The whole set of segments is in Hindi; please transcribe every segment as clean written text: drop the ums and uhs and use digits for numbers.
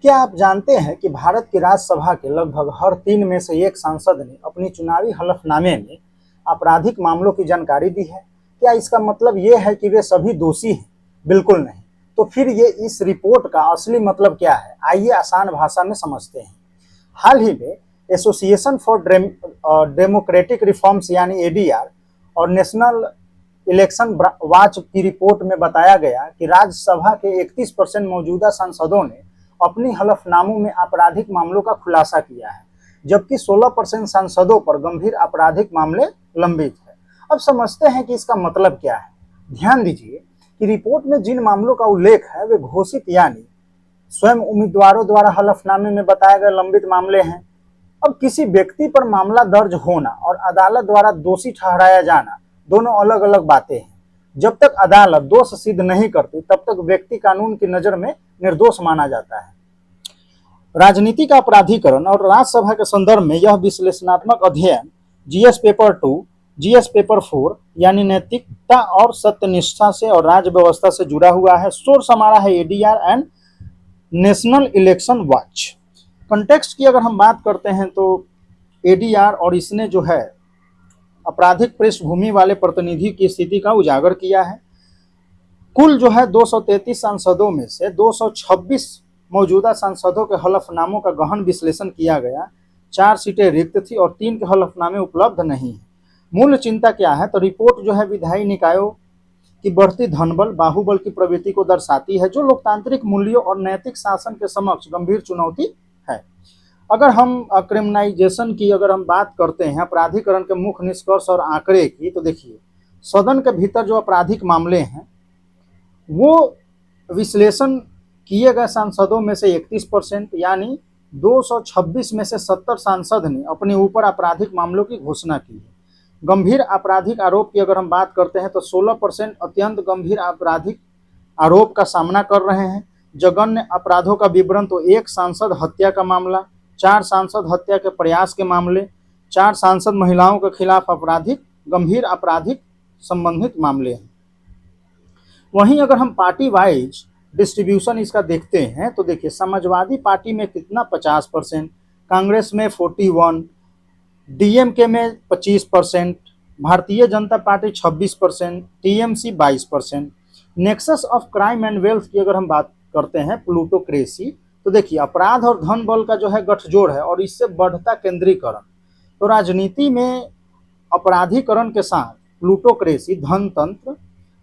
क्या आप जानते हैं कि भारत की राज्यसभा के लगभग हर 3 में से 1 सांसद ने अपनी चुनावी हलफनामे में आपराधिक मामलों की जानकारी दी है? क्या इसका मतलब ये है कि वे सभी दोषी हैं? बिल्कुल नहीं। तो फिर ये इस रिपोर्ट का असली मतलब क्या है? आइए आसान भाषा में समझते हैं। हाल ही में एसोसिएशन फॉर डेमोक्रेटिक रिफॉर्म्स यानी एडीआर और नेशनल इलेक्शन वॉच की रिपोर्ट में बताया गया कि राज्यसभा के 31% मौजूदा सांसदों ने अपनी हलफनामों में आपराधिक मामलों का खुलासा किया है, जबकि 16% सांसदों पर गंभीर आपराधिक मामले लंबित है। अब समझते हैं कि इसका मतलब क्या है। ध्यान दीजिए कि रिपोर्ट में जिन मामलों का उल्लेख है वे घोषित यानी स्वयं उम्मीदवारों द्वारा हलफनामे में बताए गए लंबित मामले हैं। अब किसी व्यक्ति पर मामला दर्ज होना और अदालत द्वारा दोषी ठहराया जाना दोनों अलग अलग बातें हैं। जब तक अदालत दोष सिद्ध नहीं करती तब तक व्यक्ति कानून की नजर में निर्दोष माना जाता है। राजनीति का अपराधीकरण और राज्यसभा के संदर्भ में यह विश्लेषणात्मक अध्ययन जीएस पेपर 2, जीएस पेपर 4 यानी नैतिकता और सत्यनिष्ठा से और राज्य व्यवस्था से जुड़ा हुआ है। सोर्स हमारा है ADR and national election watch. Context की अगर हम बात करते हैं तो एडीआर और इसने जो है आपराधिक पृष्ठभूमि वाले प्रतिनिधि की स्थिति का उजागर किया है। कुल जो है 233 सांसदों में से 226 मौजूदा सांसदों के हलफनामों का गहन विश्लेषण किया गया। 4 सीटें रिक्त थी और 3 के हलफनामे उपलब्ध नहीं है। मूल चिंता क्या है? तो रिपोर्ट जो है विधायी निकायों की बढ़ती धनबल बाहुबल की प्रवृत्ति को दर्शाती है, जो लोकतांत्रिक मूल्यों और नैतिक शासन के समक्ष गंभीर चुनौती है। अगर हम क्रिमिनलाइजेशन की अगर हम बात करते हैं, अपराधीकरण के मुख्य निष्कर्ष और आंकड़े की, तो देखिए सदन के भीतर जो आपराधिक मामले हैं वो विश्लेषण किए गए सांसदों में से 31% यानी 226 में से 70 सांसद ने अपने ऊपर आपराधिक मामलों की घोषणा की है। गंभीर आपराधिक आरोप की अगर हम बात करते हैं तो 16% अत्यंत गंभीर आपराधिक आरोप का सामना कर रहे हैं। जघन्य अपराधों का विवरण तो 1 सांसद हत्या का मामला, 4 सांसद हत्या के प्रयास के मामले, 4 सांसद महिलाओं के खिलाफ गंभीर आपराधिक संबंधित मामले हैं। वहीं अगर हम पार्टी वाइज डिस्ट्रीब्यूशन इसका देखते हैं तो देखिए समाजवादी पार्टी में कितना 50%, कांग्रेस में 41%, डीएमके में 25%, Bharatiya Janata party 26%, TMC 22%। Nexus of crime and wealth की अगर हम बात करते हैं प्लूटोक्रेसी, तो देखिए अपराध और धन बल का जो है गठजोड़ है और इससे बढ़ता केंद्रीकरण। तो राजनीति में अपराधीकरण के साथ प्लूटोक्रेसी धन तंत्र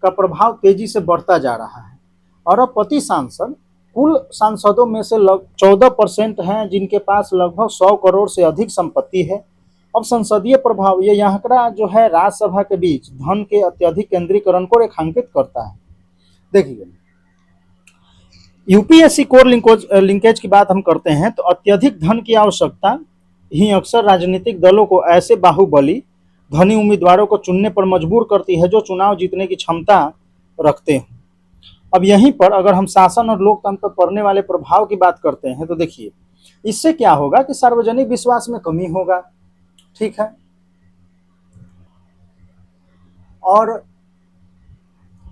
का प्रभाव तेजी से बढ़ता जा रहा है। अरबपति सांसद कुल सांसदों में से 14% हैं जिनके पास लगभग 100 करोड़ से अधिक संपत्ति है। अब संसदीय प्रभाव ये आंकड़ा जो है राज्यसभा के बीच धन के अत्यधिक केंद्रीकरण को रेखांकित करता है। देखिए यूपीएससी कोर लिंकेज की बात हम करते हैं तो अत्यधिक धन की आवश्यकता ही अक्सर राजनीतिक दलों को ऐसे बाहुबली धनी उम्मीदवारों को चुनने पर मजबूर करती है जो चुनाव जीतने की क्षमता रखते हैं। अब यहीं पर अगर हम शासन और लोकतंत्र पर पड़ने वाले प्रभाव की बात करते हैं तो देखिए इससे क्या होगा कि सार्वजनिक विश्वास में कमी होगा, ठीक है, और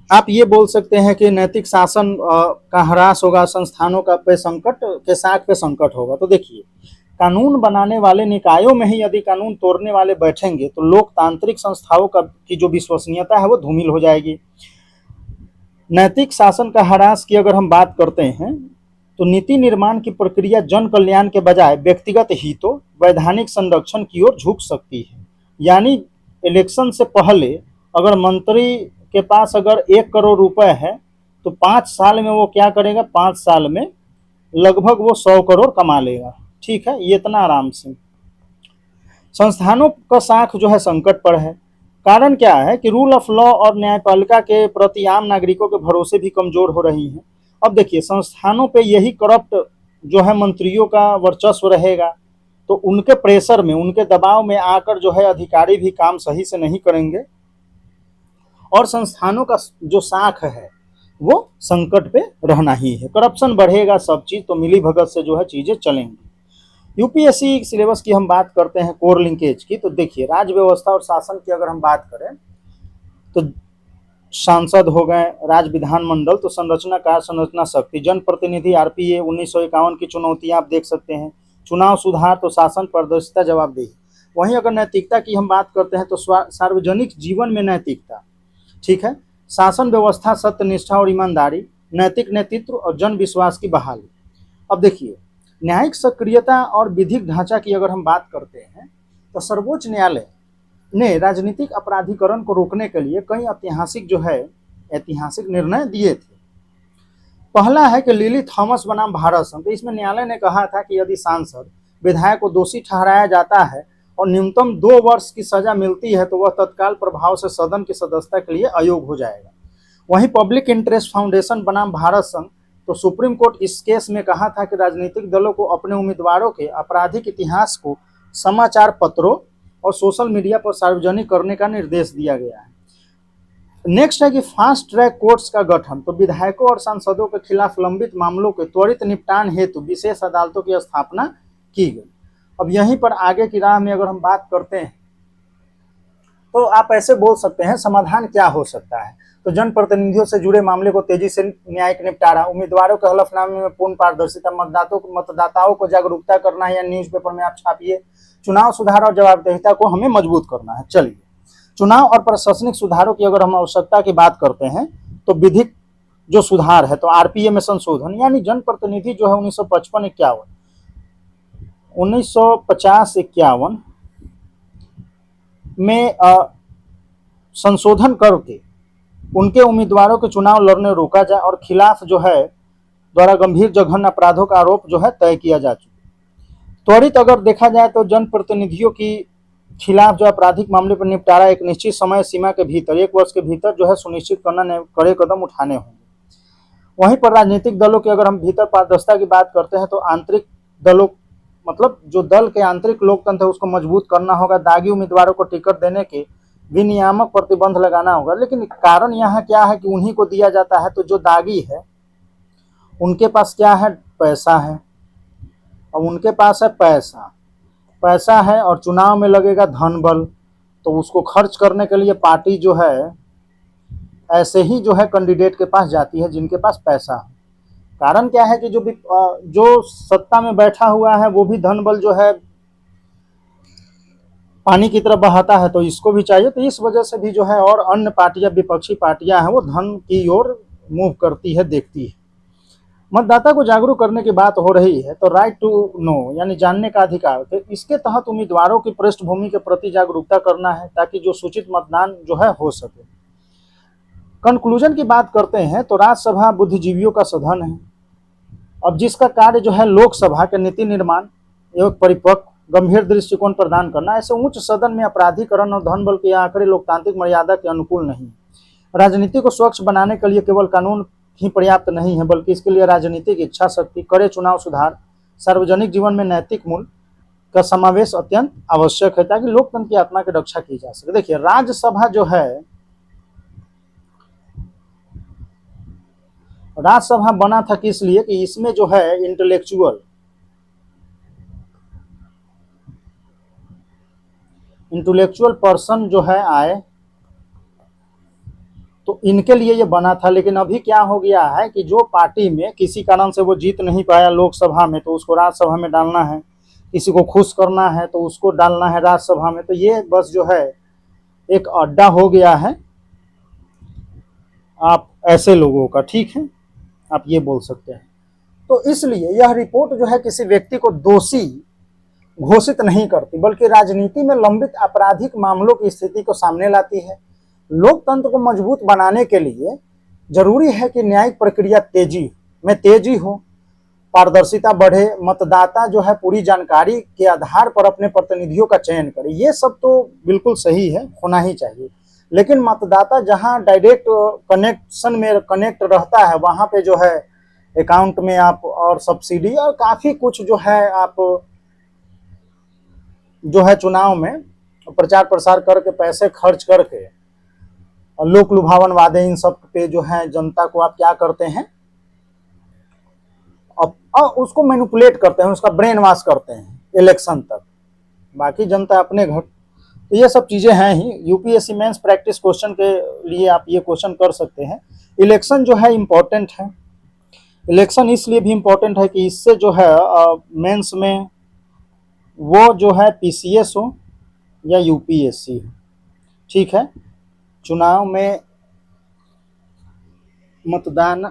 आप ये बोल सकते हैं कि नैतिक शासन का ह्रास होगा, संस्थानों का पे संकट के साख पे संकट होगा। तो देखिए कानून बनाने वाले निकायों में ही यदि कानून तोड़ने वाले बैठेंगे तो लोकतांत्रिक संस्थाओं की जो विश्वसनीयता है वो धूमिल हो जाएगी। नैतिक शासन का ह्रास की अगर हम बात करते हैं तो नीति निर्माण की प्रक्रिया जन कल्याण के बजाय व्यक्तिगत हितों वैधानिक संरक्षण की ओर झुक सकती है। यानी इलेक्शन से पहले अगर मंत्री के पास अगर 1 करोड़ रुपए है तो 5 साल में वो क्या करेगा, 5 साल में लगभग वो 100 करोड़ कमा लेगा, ठीक है, ये इतना आराम से। संस्थानों का साख जो है संकट पर है। कारण क्या है कि रूल ऑफ लॉ और न्यायपालिका के प्रति आम नागरिकों के भरोसे भी कमजोर हो रही हैं। अब देखिए संस्थानों पे यही करप्ट जो है मंत्रियों का वर्चस्व रहेगा तो उनके प्रेशर में, उनके दबाव में आकर जो है अधिकारी भी काम सही से नहीं करेंगे और संस्थानों का जो साख है वो संकट पे रहना ही है। करप्शन बढ़ेगा, सब चीज तो मिली भगत से जो है चीजें चलेंगी। यूपीएससी सिलेबस की हम बात करते हैं कोर लिंकेज की, तो देखिए राज्य व्यवस्था और शासन की अगर हम बात करें तो सांसद हो गए, राज्य विधानमंडल, तो संरचना कार्य संरचना शक्ति, जनप्रतिनिधि आरपीए 1951 की चुनौतियां आप देख सकते हैं, चुनाव सुधार तो शासन पारदर्शिता जवाबदेही। वहीं अगर नैतिकता की हम बात करते हैं तो सार्वजनिक जीवन में नैतिकता, ठीक है, शासन व्यवस्था, सत्यनिष्ठा और ईमानदारी, नैतिक नेतृत्व और जन विश्वास की बहाली। अब देखिए, न्यायिक सक्रियता और विधिक ढांचा की अगर हम बात करते हैं तो सर्वोच्च न्यायालय ने राजनीतिक अपराधीकरण को रोकने के लिए कई ऐतिहासिक निर्णय दिए थे। पहला है कि लिली थॉमस बनाम भारत संघ, तो इसमें न्यायालय ने कहा था कि यदि सांसद विधायक को दोषी ठहराया जाता है और न्यूनतम 2 वर्ष की सजा मिलती है तो वह तत्काल प्रभाव से सदन की सदस्यता के लिए अयोग्य हो जाएगा। वहीं पब्लिक इंटरेस्ट फाउंडेशन बनाम भारत संघ, तो सुप्रीम कोर्ट इस केस में कहा था कि राजनीतिक दलों को अपने उम्मीदवारों के आपराधिक इतिहास को समाचार पत्रों और सोशल मीडिया पर सार्वजनिक करने का निर्देश दिया गया है। नेक्स्ट है कि फास्ट ट्रैक कोर्ट्स का गठन, तो विधायकों और सांसदों के खिलाफ लंबित मामलों के त्वरित निपटान हेतु विशेष अदालतों की स्थापना की गई। अब यहीं पर आगे की राह में अगर हम बात करते हैं तो आप ऐसे बोल सकते हैं समाधान क्या हो सकता है। तो जनप्रतिनिधियों से जुड़े मामले को तेजी से न्यायिक निपटारा, उम्मीदवारों के हलफनामे में पूर्ण पारदर्शिता, मतदाताओं को जागरूकता करना है या न्यूज़पेपर में आप छापिए, चुनाव सुधार और जवाबदेहिता को हमें मजबूत करना है। चलिए, चुनाव और प्रशासनिक सुधारों की अगर हम आवश्यकता की बात करते हैं तो विधिक जो सुधार है तो आरपीए में संशोधन, यानी जनप्रतिनिधि जो है 1950-51 में संशोधन करके उनके उम्मीदवारों के चुनाव लड़ने रोका जाए और खिलाफ जो है द्वारा गंभीर जघन्य अपराधों का आरोप जो है तय किया जा चुका। त्वरित अगर देखा जाए तो जनप्रतिनिधियों की खिलाफ जो आपराधिक मामले पर निपटारा एक निश्चित समय सीमा के भीतर 1 वर्ष के भीतर जो है सुनिश्चित करना कड़े कदम उठाने होंगे। वहीं पर राजनीतिक दलों की अगर हम भीतर पारदर्शिता की बात करते हैं तो आंतरिक दलों, मतलब जो दल के आंतरिक लोकतंत्र है उसको मजबूत करना होगा, दागी उम्मीदवारों को टिकट देने के विनियामक प्रतिबंध लगाना होगा। लेकिन कारण यहाँ क्या है कि उन्हीं को दिया जाता है, तो जो दागी है उनके पास क्या है, पैसा है। अब उनके पास है पैसा है और चुनाव में लगेगा धन बल, तो उसको खर्च करने के लिए पार्टी जो है ऐसे ही जो है कैंडिडेट के पास जाती है जिनके पास पैसा है। कारण क्या है कि जो सत्ता में बैठा हुआ है वो भी धन बल जो है पानी की तरफ बहाता है, तो इसको भी चाहिए। तो इस वजह से भी जो है और अन्य पार्टियां, विपक्षी पार्टियां हैं, वो धन की ओर मूव करती है, देखती है। मतदाता को जागरूक करने की बात हो रही है तो राइट टू नो यानी जानने का अधिकार, तो इसके तहत उम्मीदवारों की पृष्ठभूमि के प्रति जागरूकता करना है ताकि जो सूचित मतदान जो है हो सके। कंक्लूजन की बात करते हैं तो राज्यसभा बुद्धिजीवियों का सदन है। अब जिसका कार्य जो है लोकसभा के नीति निर्माण एवं परिपक्व गंभीर दृष्टिकोण प्रदान करना, ऐसे उच्च सदन में अपराधीकरण और धन बल के आंकड़े लोकतांत्रिक मर्यादा के अनुकूल नहीं। राजनीति को स्वच्छ बनाने के लिए केवल कानून ही पर्याप्त नहीं है, बल्कि इसके लिए राजनीतिक इच्छा शक्ति, कड़े चुनाव सुधार, सार्वजनिक जीवन में नैतिक मूल्य का समावेश अत्यंत आवश्यक है ताकि लोकतंत्र की आत्मा की रक्षा की जा सके। देखिए, राज्यसभा जो है, राज्यसभा बना था किस लिए कि इसमें जो है इंटेलेक्चुअल पर्सन जो है आए, तो इनके लिए ये बना था। लेकिन अभी क्या हो गया है कि जो पार्टी में किसी कारण से वो जीत नहीं पाया लोकसभा में, तो उसको राज्यसभा में डालना है, किसी को खुश करना है तो उसको डालना है राज्यसभा में। तो ये बस जो है एक अड्डा हो गया है आप ऐसे लोगों का, ठीक है, आप ये बोल सकते हैं। तो इसलिए यह रिपोर्ट जो है किसी व्यक्ति को दोषी घोषित नहीं करती, बल्कि राजनीति में लंबित आपराधिक मामलों की स्थिति को सामने लाती है। लोकतंत्र को मजबूत बनाने के लिए जरूरी है कि न्यायिक प्रक्रिया तेजी हो, पारदर्शिता बढ़े, मतदाता जो है पूरी जानकारी के आधार पर अपने प्रतिनिधियों का चयन करे। ये सब तो बिल्कुल सही है, होना ही चाहिए। लेकिन मतदाता जहां डायरेक्ट कनेक्शन में कनेक्ट रहता है, वहां पे जो है अकाउंट में आप और सब्सिडी और काफी कुछ जो है आप जो है चुनाव में प्रचार प्रसार करके पैसे खर्च करके लोक लुभावन वादे इन सब पे जो है जनता को आप क्या करते हैं, अब उसको मैनिपुलेट करते हैं, उसका ब्रेन वॉश करते हैं इलेक्शन तक। बाकी जनता अपने घर तो ये सब चीज़ें हैं ही। यूपीएससी मेंस प्रैक्टिस क्वेश्चन के लिए आप ये क्वेश्चन कर सकते हैं। इलेक्शन जो है इम्पोर्टेंट है। इलेक्शन इसलिए भी इम्पोर्टेंट है कि इससे जो है मेंस में वो जो है पीसीएस हो या यूपीएससी हो, ठीक है, चुनाव में मतदान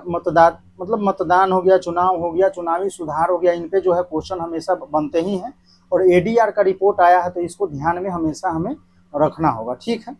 हो गया, चुनाव हो गया, चुनावी सुधार हो गया, इन पे जो है क्वेश्चन हमेशा बनते ही हैं। और एडीआर का रिपोर्ट आया है तो इसको ध्यान में हमेशा हमें रखना होगा, ठीक है।